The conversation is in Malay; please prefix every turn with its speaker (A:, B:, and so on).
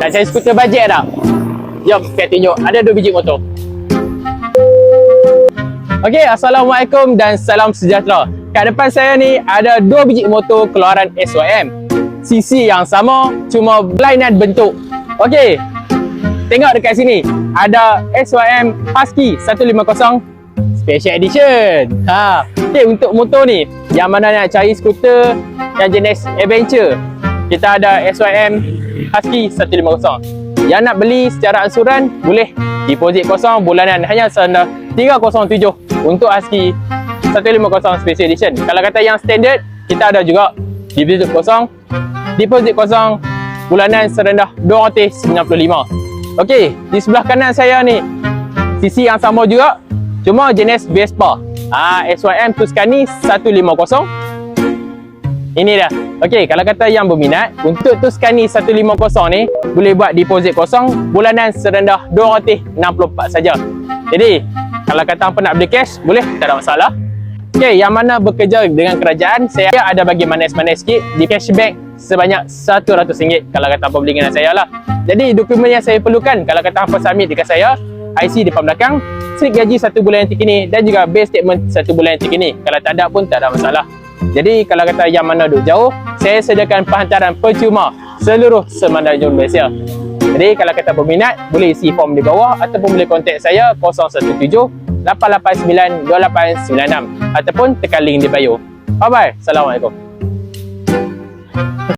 A: Nak cari skuter bajet tak? Jom saya tunjuk, ada 2 biji motor. Okey, Assalamualaikum dan salam sejahtera. Kat depan saya ni ada 2 biji motor keluaran SYM. Sisi yang sama, cuma berlainan bentuk. Okey, tengok dekat sini. Ada SYM Husky 150 Special Edition. Okey, untuk motor ni, yang mana nak cari skuter yang jenis adventure, kita ada SYM Husky 150. Yang nak beli secara ansuran, boleh. Deposit kosong bulanan hanya sendah 307 untuk Husky 150 Special Edition. Kalau kata yang standard, kita ada juga deposit kosong bulanan serendah 295. Okey, di sebelah kanan saya ni sisi yang sama juga, cuma jenis Vespa. SYM Tuscany 150. Ini dah. Okey, kalau kata yang berminat untuk Tuscany 150 ni, boleh buat deposit kosong bulanan serendah 264 saja. Jadi, kalau kata apa nak beli cash, boleh, tak ada masalah. Okey, yang mana bekerja dengan kerajaan, saya ada bagi manis-manis sikit di cashback sebanyak RM100 kalau kata apa beli dengan saya lah. Jadi, dokumen yang saya perlukan kalau kata apa submit dekat saya, IC depan belakang, slip gaji 1 bulan yang terkini dan juga bank statement 1 bulan yang terkini. Kalau tak ada pun tak ada masalah. Jadi kalau kata yang mana duduk jauh, saya sediakan penghantaran percuma seluruh Semenanjung Malaysia. Jadi kalau kata berminat, boleh isi form di bawah ataupun boleh kontak saya 017 889 2896 ataupun tekan link di bio. Bye bye. Assalamualaikum.